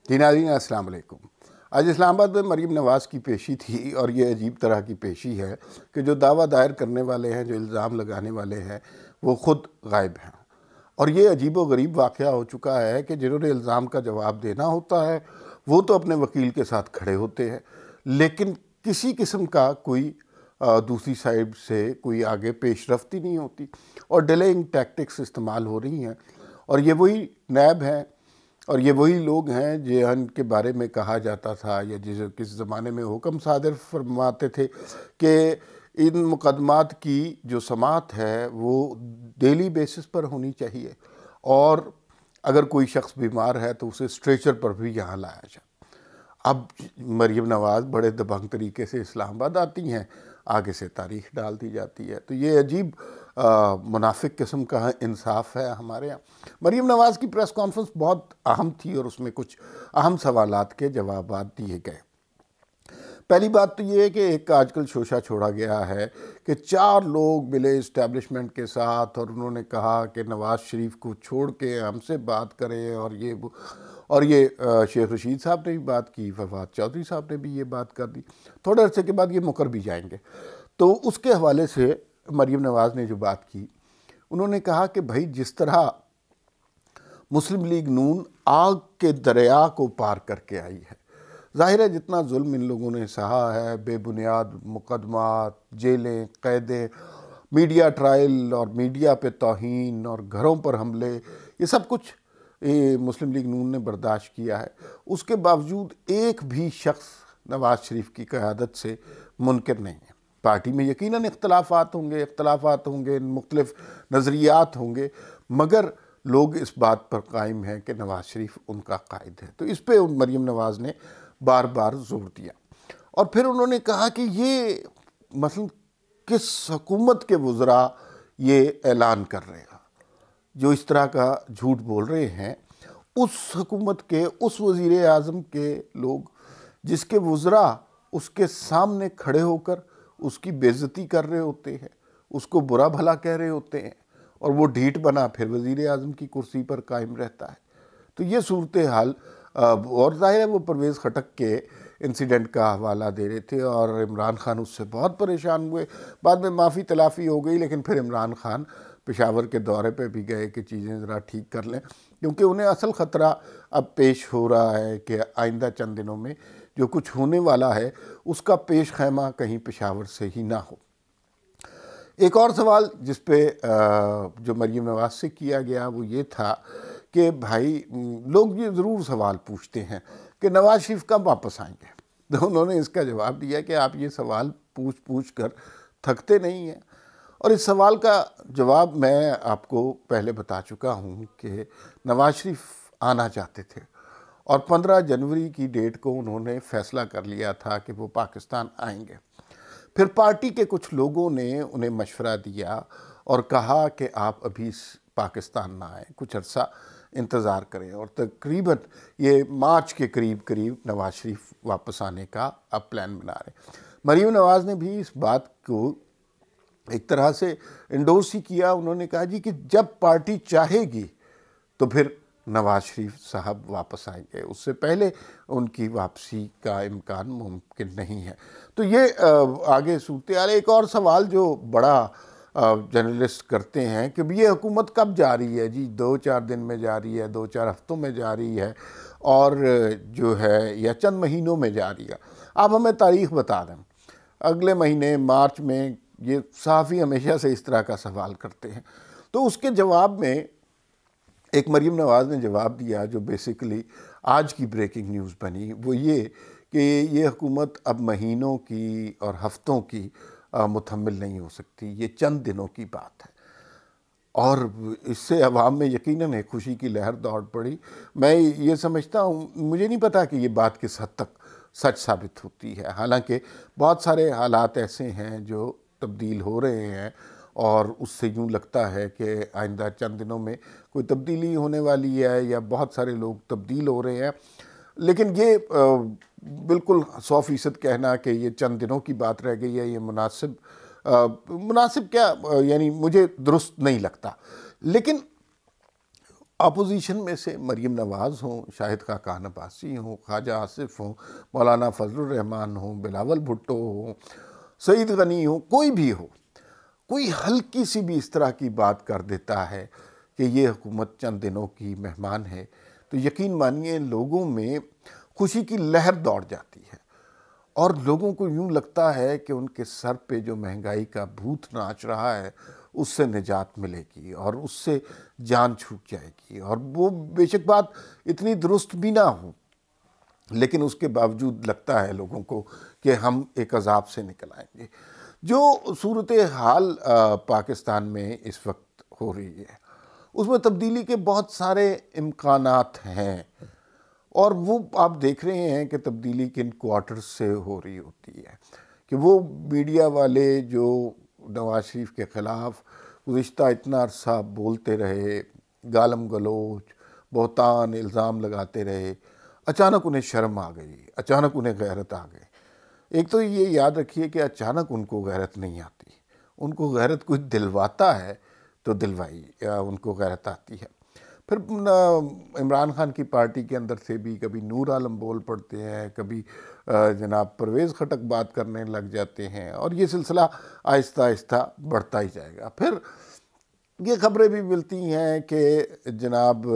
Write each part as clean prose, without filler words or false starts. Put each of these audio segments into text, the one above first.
جی ناظرین السلام علیکم۔ آج اسلام آباد میں مریم نواز کی پیشی تھی اور یہ عجیب طرح کی پیشی ہے کہ جو دعویٰ دائر کرنے والے ہیں، جو الزام لگانے والے ہیں، وہ خود غائب ہیں۔ اور یہ عجیب و غریب واقعہ ہو چکا ہے کہ جنہوں نے الزام کا جواب دینا ہوتا ہے وہ تو اپنے وکیل کے ساتھ کھڑے ہوتے ہیں، لیکن کسی قسم کا کوئی دوسری سائڈ سے کوئی آگے پیش رفتی نہیں ہوتی اور ڈیلیئنگ ٹیکٹکس استعمال ہو رہی ہیں۔ اور یہ وہی نیب ہیں اور یہ وہی لوگ ہیں جن کے بارے میں کہا جاتا تھا یا کس زمانے میں حکم صادر فرماتے تھے کہ ان مقدمات کی جو سماعت ہے وہ ڈیلی بیسس پر ہونی چاہیے، اور اگر کوئی شخص بیمار ہے تو اسے اسٹریچر پر بھی یہاں لایا جائے۔ اب مریم نواز بڑے دبنگ طریقے سے اسلام آباد آتی ہیں، آگے سے تاریخ ڈال دی جاتی ہے، تو یہ عجیب منافق قسم کا انصاف ہے ہمارے یہاں۔ مریم نواز کی پریس کانفرنس بہت اہم تھی اور اس میں کچھ اہم سوالات کے جوابات دیے گئے۔ پہلی بات تو یہ ہے کہ ایک آج کل شوشہ چھوڑا گیا ہے کہ 4 لوگ ملے اسٹیبلشمنٹ کے ساتھ اور انہوں نے کہا کہ نواز شریف کو چھوڑ کے ہم سے بات کریں، اور یہ شیخ رشید صاحب نے بھی بات کی، فواد چودھری صاحب نے بھی یہ بات کر دی، تھوڑے عرصے کے بعد یہ مکر بھی جائیں گے۔ تو اس کے حوالے سے مریم نواز نے جو بات کی، انہوں نے کہا کہ بھائی جس طرح مسلم لیگ نون آگ کے دریا کو پار کر کے آئی ہے، ظاہر ہے جتنا ظلم ان لوگوں نے سہا ہے، بے بنیاد مقدمات، جیلیں، قیدیں، میڈیا ٹرائل اور میڈیا پہ توہین اور گھروں پر حملے، یہ سب کچھ مسلم لیگ نون نے برداشت کیا ہے۔ اس کے باوجود ایک بھی شخص نواز شریف کی قیادت سے منکر نہیں ہے۔ پارٹی میں یقیناً اختلافات ہوں گے، مختلف نظریات ہوں گے، مگر لوگ اس بات پر قائم ہیں کہ نواز شریف ان کا قائد ہے۔ تو اس پہ مریم نواز نے بار بار زور دیا، اور پھر انہوں نے کہا کہ یہ مثلا کس حکومت کے وزراء یہ اعلان کر رہے ہیں جو اس طرح کا جھوٹ بول رہے ہیں، اس حکومت کے اس وزیر اعظم کے لوگ جس کے وزراء اس کے سامنے کھڑے ہو کر اس کی بے عزتی کر رہے ہوتے ہیں، اس کو برا بھلا کہہ رہے ہوتے ہیں، اور وہ ڈھیٹ بنا پھر وزیر اعظم کی کرسی پر قائم رہتا ہے۔ تو یہ صورتحال، اور ظاہر ہے وہ پرویز خٹک کے انسیڈنٹ کا حوالہ دے رہے تھے اور عمران خان اس سے بہت پریشان ہوئے، بعد میں معافی تلافی ہو گئی، لیکن پھر عمران خان پشاور کے دورے پہ بھی گئے کہ چیزیں ذرا ٹھیک کر لیں، کیونکہ انہیں اصل خطرہ اب پیش ہو رہا ہے کہ آئندہ چند دنوں میں جو کچھ ہونے والا ہے اس کا پیش خیمہ کہیں پشاور سے ہی نہ ہو۔ ایک اور سوال جس پہ جو مریم نواز سے کیا گیا وہ یہ تھا کہ بھائی لوگ یہ ضرور سوال پوچھتے ہیں کہ نواز شریف کب واپس آئیں گے، تو انہوں نے اس کا جواب دیا کہ آپ یہ سوال پوچھ کر تھکتے نہیں ہیں، اور اس سوال کا جواب میں آپ کو پہلے بتا چکا ہوں کہ نواز شریف آنا چاہتے تھے، اور 15 جنوری کی ڈیٹ کو انہوں نے فیصلہ کر لیا تھا کہ وہ پاکستان آئیں گے۔ پھر پارٹی کے کچھ لوگوں نے انہیں مشورہ دیا اور کہا کہ آپ ابھی پاکستان نہ آئیں، کچھ عرصہ انتظار کریں، اور تقریباً یہ مارچ کے قریب نواز شریف واپس آنے کا اب پلان بنا رہے ہیں۔ مریم نواز نے بھی اس بات کو ایک طرح سے انڈورس ہی کیا، انہوں نے کہا جی کہ جب پارٹی چاہے گی تو پھر نواز شریف صاحب واپس آئیں گے، اس سے پہلے ان کی واپسی کا امکان ممکن نہیں ہے۔ تو یہ آگے صورتحال۔ ایک اور سوال جو بڑا جرنلسٹ کرتے ہیں کہ یہ حکومت کب جاری ہے، جی 2-4 دن میں جاری ہے، 2-4 ہفتوں میں جاری ہے، اور جو ہے یا چند مہینوں میں جاری ہے، آپ ہمیں تاریخ بتا دیں اگلے مہینے مارچ میں۔ یہ صحافی ہمیشہ سے اس طرح کا سوال کرتے ہیں۔ تو اس کے جواب میں ایک مریم نواز نے جواب دیا جو بیسیکلی آج کی بریکنگ نیوز بنی، وہ یہ کہ یہ حکومت اب مہینوں کی اور ہفتوں کی متحمل نہیں ہو سکتی، یہ چند دنوں کی بات ہے، اور اس سے عوام میں یقیناً ایک خوشی کی لہر دوڑ پڑی۔ میں یہ سمجھتا ہوں، مجھے نہیں پتا کہ یہ بات کس حد تک سچ ثابت ہوتی ہے، حالانکہ بہت سارے حالات ایسے ہیں جو تبدیل ہو رہے ہیں، اور اس سے یوں لگتا ہے کہ آئندہ چند دنوں میں کوئی تبدیلی ہونے والی ہے یا بہت سارے لوگ تبدیل ہو رہے ہیں، لیکن یہ بالکل 100% کہنا کہ یہ چند دنوں کی بات رہ گئی ہے، یہ مناسب کیا، یعنی مجھے درست نہیں لگتا۔ لیکن اپوزیشن میں سے مریم نواز ہوں، شاہد خاقان عباسی ہوں، خواجہ آصف ہوں، مولانا فضل الرحمان ہوں، بلاول بھٹو ہوں، سعید غنی ہوں، کوئی بھی ہو، کوئی ہلکی سی بھی اس طرح کی بات کر دیتا ہے کہ یہ حکومت چند دنوں کی مہمان ہے، تو یقین مانیے لوگوں میں خوشی کی لہر دوڑ جاتی ہے، اور لوگوں کو یوں لگتا ہے کہ ان کے سر پہ جو مہنگائی کا بھوت ناچ رہا ہے اس سے نجات ملے گی اور اس سے جان چھوٹ جائے گی، اور وہ بے شک بات اتنی درست بھی نہ ہو، لیکن اس کے باوجود لگتا ہے لوگوں کو کہ ہم ایک عذاب سے نکل آئیں گے۔ جو صورتحال پاکستان میں اس وقت ہو رہی ہے اس میں تبدیلی کے بہت سارے امکانات ہیں، اور وہ آپ دیکھ رہے ہیں کہ تبدیلی کن کوارٹرز سے ہو رہی ہوتی ہے، کہ وہ میڈیا والے جو نواز شریف کے خلاف گزشتہ اتنا عرصہ بولتے رہے، گالم گلوچ، بہتان، الزام لگاتے رہے، اچانک انہیں شرم آ گئی، اچانک انہیں غیرت آ گئی۔ ایک تو یہ یاد رکھیے کہ اچانک ان کو غیرت نہیں آتی، ان کو غیرت کوئی دلواتا ہے تو دلوائی یا ان کو غیرت آتی ہے۔ پھر عمران خان کی پارٹی کے اندر سے بھی کبھی نور عالم بول پڑتے ہیں، کبھی جناب پرویز خٹک بات کرنے لگ جاتے ہیں، اور یہ سلسلہ آہستہ آہستہ بڑھتا ہی جائے گا۔ پھر یہ خبریں بھی ملتی ہیں کہ جناب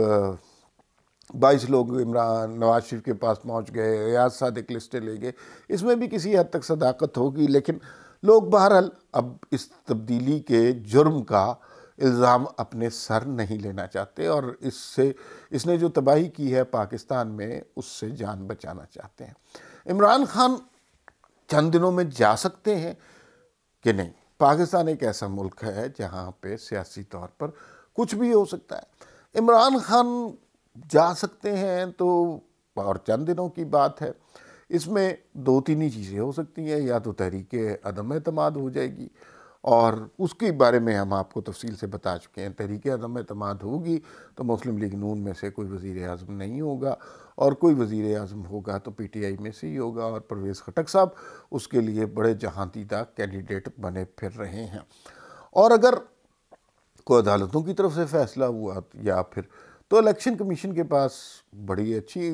22 لوگ نواز شریف کے پاس پہنچ گئے، ریاض صادق لسٹیں لے گئے، اس میں بھی کسی حد تک صداقت ہوگی، لیکن لوگ بہرحال اب اس تبدیلی کے جرم کا الزام اپنے سر نہیں لینا چاہتے، اور اس نے جو تباہی کی ہے پاکستان میں اس سے جان بچانا چاہتے ہیں۔ عمران خان چند دنوں میں جا سکتے ہیں کہ نہیں؟ پاکستان ایک ایسا ملک ہے جہاں پہ سیاسی طور پر کچھ بھی ہو سکتا ہے۔ عمران خان جا سکتے ہیں تو اور چند دنوں کی بات ہے، اس میں دو تین ہی چیزیں ہو سکتی ہیں، یا تو تحریک عدم اعتماد ہو جائے گی، اور اس کے بارے میں ہم آپ کو تفصیل سے بتا چکے ہیں۔ تحریک عدم اعتماد ہوگی تو مسلم لیگ نون میں سے کوئی وزیر اعظم نہیں ہوگا، اور کوئی وزیر اعظم ہوگا تو پی ٹی آئی میں سے ہی ہوگا، اور پرویز خٹک صاحب اس کے لیے بڑے جہاں دیدہ کینڈیڈیٹ بنے پھر رہے ہیں۔ اور اگر کوئی عدالتوں کی طرف سے فیصلہ ہوا یا پھر تو الیکشن کمیشن کے پاس بڑی اچھی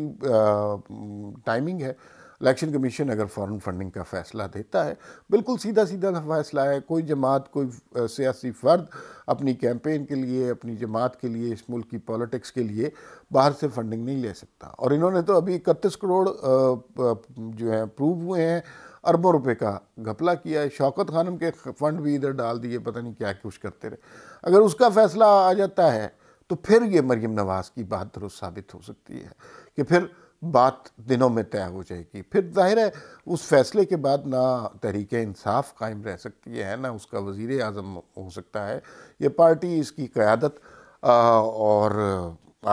ٹائمنگ ہے۔ الیکشن کمیشن اگر فوراً فنڈنگ کا فیصلہ دیتا ہے، بالکل سیدھا سیدھا فیصلہ ہے، کوئی جماعت، کوئی سیاسی فرد اپنی کیمپین کے لیے، اپنی جماعت کے لیے، اس ملک کی پولیٹکس کے لیے باہر سے فنڈنگ نہیں لے سکتا، اور انہوں نے تو ابھی 31 کروڑ جو ہیں اپروو ہوئے ہیں، اربوں روپے کا گھپلا کیا ہے، شوکت خانم کے فنڈ بھی ادھر ڈال دیے، پتہ نہیں کیا کچھ کرتے رہے۔ اگر اس کا فیصلہ آ جاتا ہے تو پھر یہ مریم نواز کی بات درست ثابت ہو سکتی ہے کہ پھر بات دنوں میں طے ہو جائے گی۔ پھر ظاہر ہے اس فیصلے کے بعد نہ تحریک انصاف قائم رہ سکتی ہے، نہ اس کا وزیر اعظم ہو سکتا ہے۔ یہ پارٹی، اس کی قیادت اور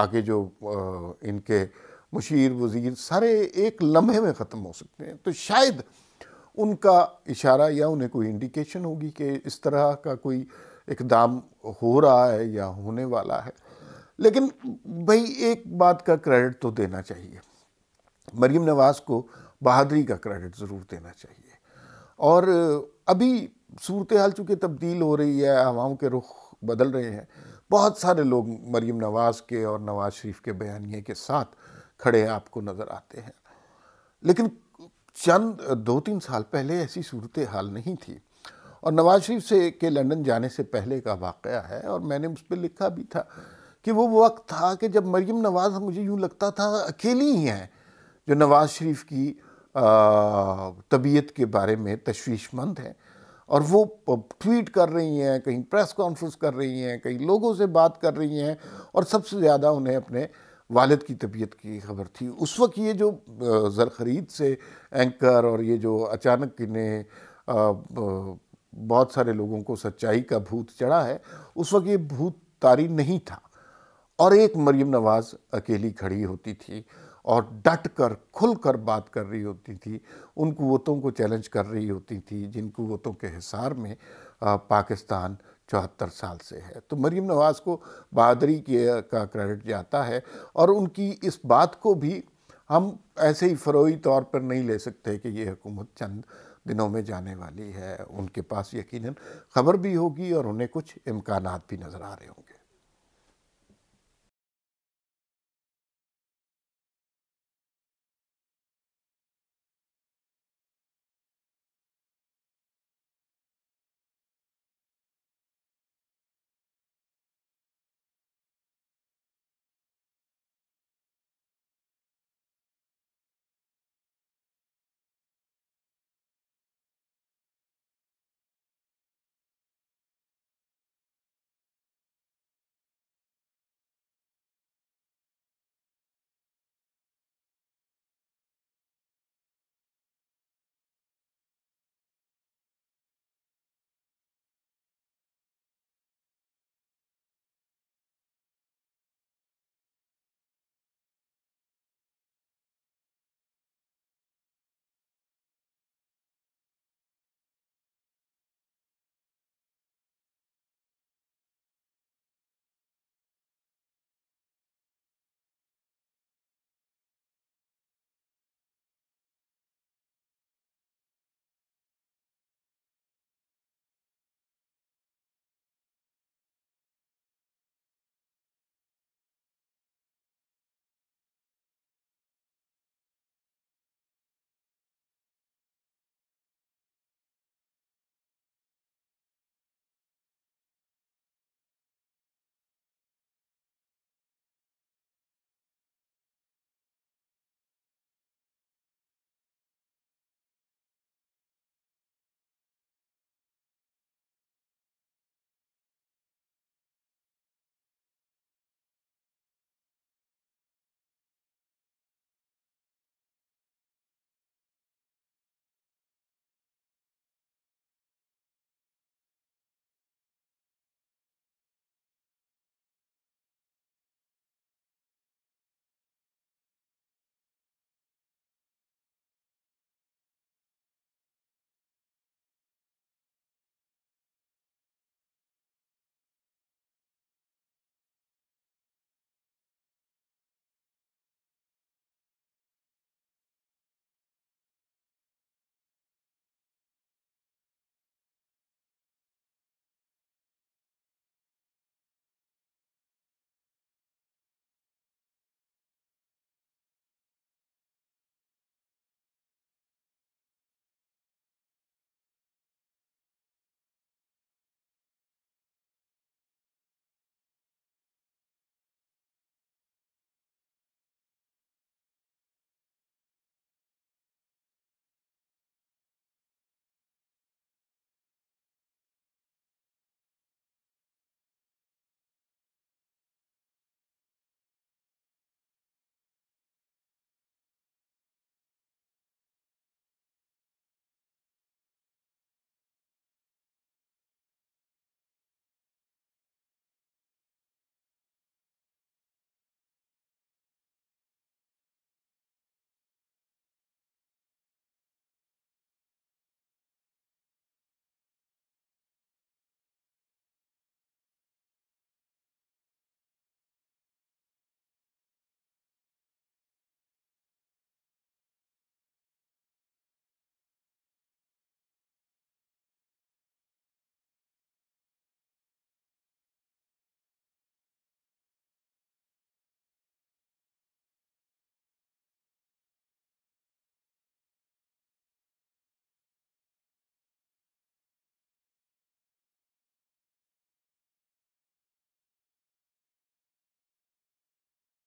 آگے جو ان کے مشیر، وزیر، سارے ایک لمحے میں ختم ہو سکتے ہیں۔ تو شاید ان کا اشارہ یا انہیں کوئی انڈیکیشن ہوگی کہ اس طرح کا کوئی اقدام ہو رہا ہے یا ہونے والا ہے۔ لیکن بھئی ایک بات کا کریڈٹ تو دینا چاہیے، مریم نواز کو بہادری کا کریڈٹ ضرور دینا چاہیے، اور ابھی صورتحال چونکہ تبدیل ہو رہی ہے، عوام کے رخ بدل رہے ہیں، بہت سارے لوگ مریم نواز کے اور نواز شریف کے بیانیے کے ساتھ کھڑے آپ کو نظر آتے ہیں، لیکن چند 2-3 سال پہلے ایسی صورتحال نہیں تھی۔ اور نواز شریف سے کے لندن جانے سے پہلے کا واقعہ ہے، اور میں نے اس پہ لکھا بھی تھا کہ وہ وقت تھا کہ جب مریم نواز مجھے یوں لگتا تھا اکیلی ہی ہیں جو نواز شریف کی طبیعت کے بارے میں تشویش مند ہیں، اور وہ ٹویٹ کر رہی ہیں، کہیں پریس کانفرنس کر رہی ہیں، کہیں لوگوں سے بات کر رہی ہیں، اور سب سے زیادہ انہیں اپنے والد کی طبیعت کی خبر تھی۔ اس وقت یہ جو زرخرید سے اینکر اور یہ جو اچانک انہیں بہت سارے لوگوں کو سچائی کا بھوت چڑھا ہے، اس وقت یہ بھوت طاری نہیں تھا، اور ایک مریم نواز اکیلی کھڑی ہوتی تھی اور ڈٹ کر کھل کر بات کر رہی ہوتی تھی، ان قوتوں کو چیلنج کر رہی ہوتی تھی جن قوتوں کے حصار میں پاکستان 74 سال سے ہے۔ تو مریم نواز کو بہادری کا کریڈٹ جاتا ہے، اور ان کی اس بات کو بھی ہم ایسے ہی فروئی طور پر نہیں لے سکتے کہ یہ حکومت چند دنوں میں جانے والی ہے۔ ان کے پاس یقیناً خبر بھی ہوگی اور انہیں کچھ امکانات بھی نظر آ رہے ہوں گے۔